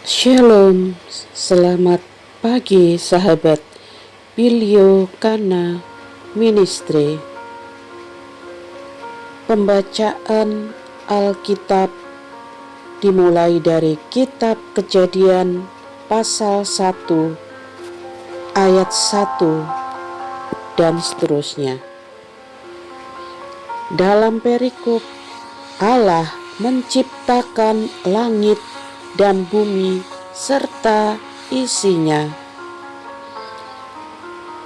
Shalom, selamat pagi sahabat Bilio Kana Ministry. Pembacaan Alkitab dimulai dari kitab Kejadian pasal 1 ayat 1 dan seterusnya. Dalam perikop, Allah menciptakan langit dan bumi serta isinya.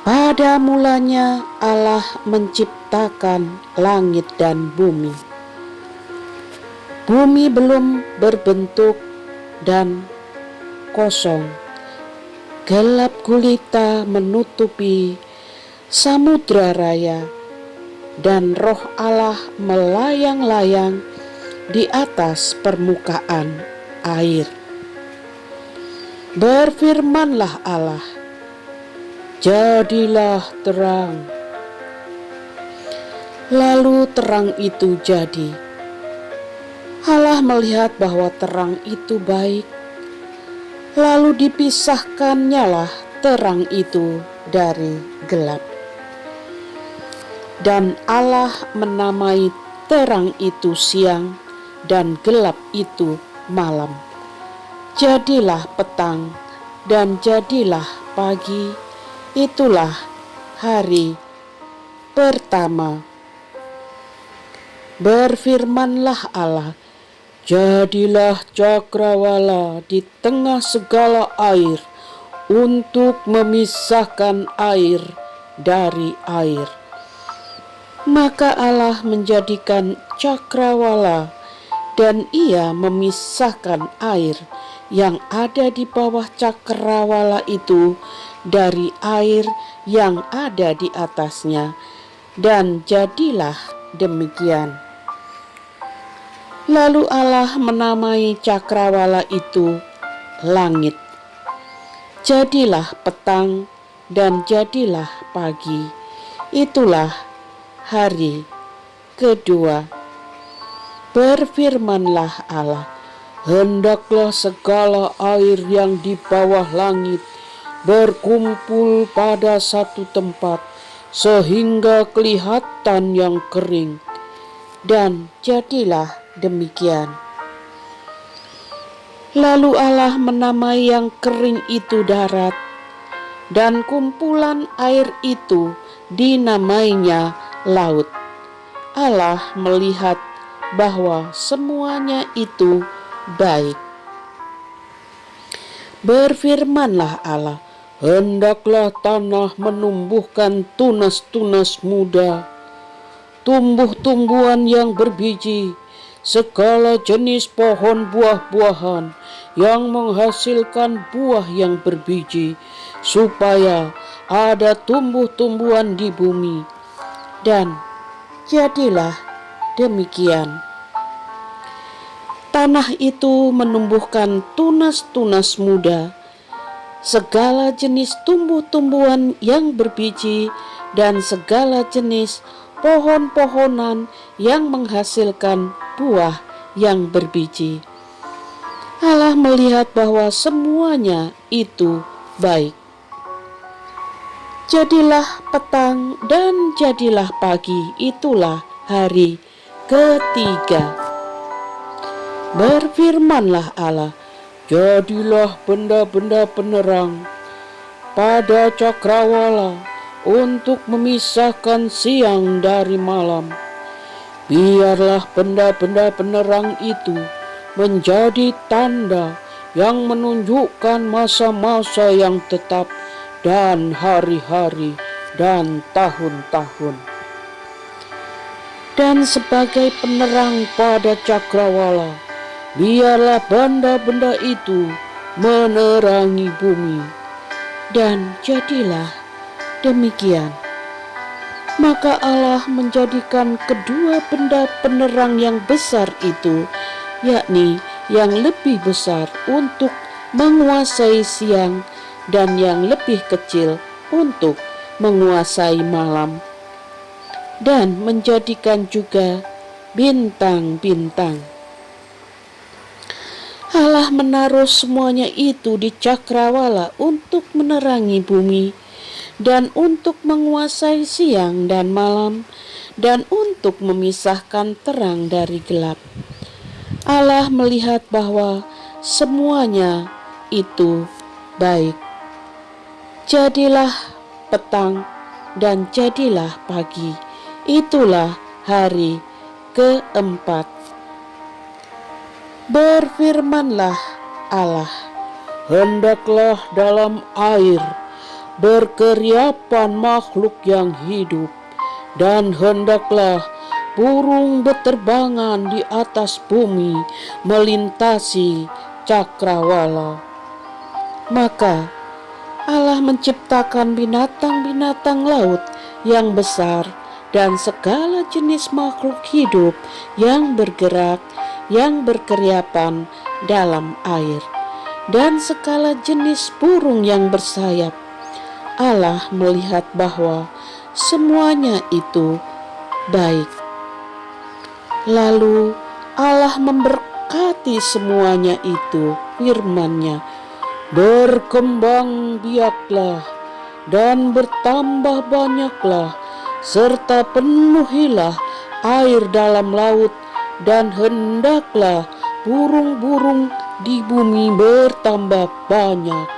Pada mulanya Allah menciptakan langit dan bumi. Bumi belum berbentuk dan kosong. Gelap gulita menutupi samudra raya, dan roh Allah melayang-layang di atas permukaan air. Berfirmanlah Allah, jadilah terang. Lalu terang itu jadi. Allah melihat bahwa terang itu baik. Lalu dipisahkannyalah terang itu dari gelap. Dan Allah menamai terang itu siang dan gelap itu malam. Jadilah petang dan jadilah pagi, itulah hari pertama. Berfirmanlah Allah, jadilah cakrawala di tengah segala air untuk memisahkan air dari air. Maka Allah menjadikan cakrawala, dan ia memisahkan air yang ada di bawah cakrawala itu dari air yang ada di atasnya, dan jadilah demikian. Lalu Allah menamai cakrawala itu langit. Jadilah petang dan jadilah pagi, itulah hari kedua. Berfirmanlah Allah, hendaklah segala air yang di bawah langit berkumpul pada satu tempat, sehingga kelihatan yang kering. Dan jadilah demikian. Lalu Allah menamai yang kering itu darat, dan kumpulan air itu dinamainya laut. Allah melihat bahwa semuanya itu baik. Berfirmanlah Allah, hendaklah tanah menumbuhkan tunas-tunas muda, tumbuh-tumbuhan yang berbiji, segala jenis pohon buah-buahan yang menghasilkan buah yang berbiji, supaya ada tumbuh-tumbuhan di bumi. Dan jadilah demikian. Tanah itu menumbuhkan tunas-tunas muda, segala jenis tumbuh-tumbuhan yang berbiji, dan segala jenis pohon-pohonan yang menghasilkan buah yang berbiji. Allah melihat bahwa semuanya itu baik. Jadilah petang dan jadilah pagi, itulah hari ketiga. Berfirmanlah Allah, jadilah benda-benda penerang pada cakrawala untuk memisahkan siang dari malam. Biarlah benda-benda penerang itu menjadi tanda yang menunjukkan masa-masa yang tetap dan hari-hari dan tahun-tahun. Dan sebagai penerang pada cakrawala, biarlah benda-benda itu menerangi bumi. Dan jadilah demikian. Maka Allah menjadikan kedua benda penerang yang besar itu, yakni yang lebih besar untuk menguasai siang dan yang lebih kecil untuk menguasai malam, dan menjadikan juga bintang-bintang. Allah menaruh semuanya itu di cakrawala untuk menerangi bumi dan untuk menguasai siang dan malam dan untuk memisahkan terang dari gelap. Allah melihat bahwa semuanya itu baik. Jadilah petang dan jadilah pagi. Itulah hari keempat. Berfirmanlah Allah, hendaklah dalam air berkeriapan makhluk yang hidup, dan hendaklah burung beterbangan di atas bumi melintasi cakrawala. Maka Allah menciptakan binatang-binatang laut yang besar dan segala jenis makhluk hidup yang bergerak, yang berkeriapan dalam air, dan segala jenis burung yang bersayap. Allah melihat bahwa semuanya itu baik. Lalu Allah memberkati semuanya itu, firman-Nya, berkembang biaklah dan bertambah banyaklah, serta penuhilah air dalam laut, dan hendaklah burung-burung di bumi bertambah banyak.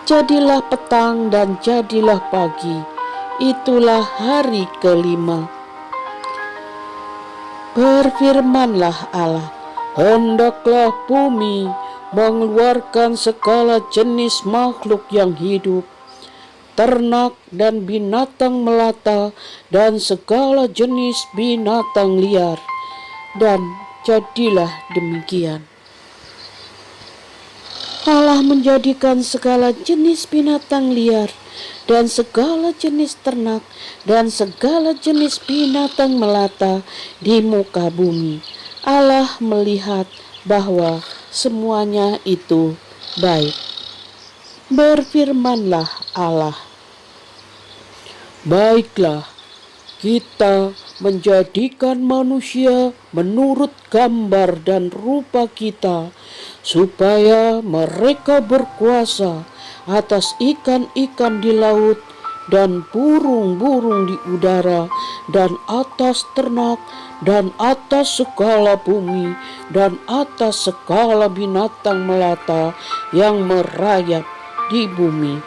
Jadilah petang dan jadilah pagi, itulah hari kelima. Berfirmanlah Allah, hendaklah bumi mengeluarkan segala jenis makhluk yang hidup, ternak dan binatang melata dan segala jenis binatang liar. Dan jadilah demikian. Allah menjadikan segala jenis binatang liar dan segala jenis ternak dan segala jenis binatang melata di muka bumi. Allah melihat bahwa semuanya itu baik. Berfirmanlah Allah, baiklah, kita menjadikan manusia menurut gambar dan rupa kita, supaya mereka berkuasa atas ikan-ikan di laut dan burung-burung di udara dan atas ternak dan atas segala bumi dan atas segala binatang melata yang merayap di bumi.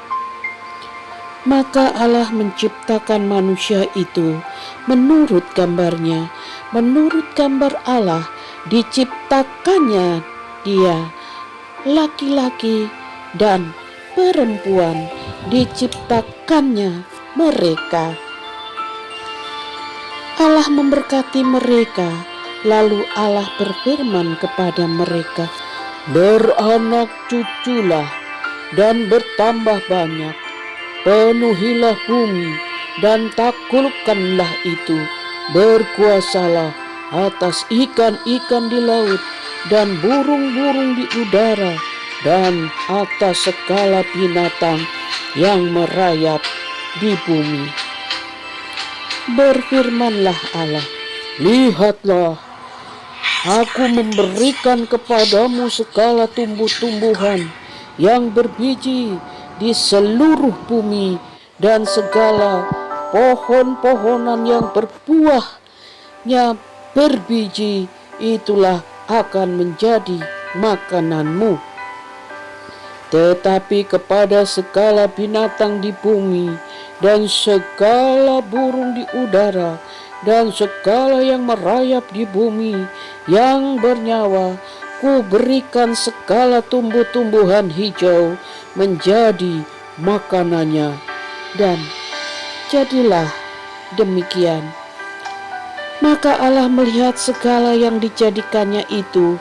Maka Allah menciptakan manusia itu menurut gambarnya, menurut gambar Allah diciptakannya dia, laki-laki dan perempuan diciptakannya mereka. Allah memberkati mereka, lalu Allah berfirman kepada mereka, beranak cuculah dan bertambah banyak, penuhilah bumi dan taklukkanlah itu, berkuasalah atas ikan-ikan di laut dan burung-burung di udara dan atas segala binatang yang merayap di bumi. Berfirmanlah Allah, lihatlah, aku memberikan kepadamu segala tumbuh-tumbuhan yang berbiji di seluruh bumi dan segala pohon-pohonan yang berbuahnya berbiji, itulah akan menjadi makananmu. Tetapi kepada segala binatang di bumi dan segala burung di udara dan segala yang merayap di bumi yang bernyawa, ku berikan segala tumbuh-tumbuhan hijau menjadi makanannya. Dan jadilah demikian. Maka Allah melihat segala yang dijadikannya itu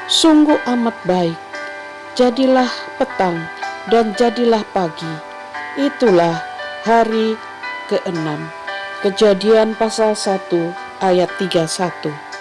sungguh amat baik. Jadilah petang dan jadilah pagi, itulah hari ke-6. Kejadian pasal 1 ayat 31.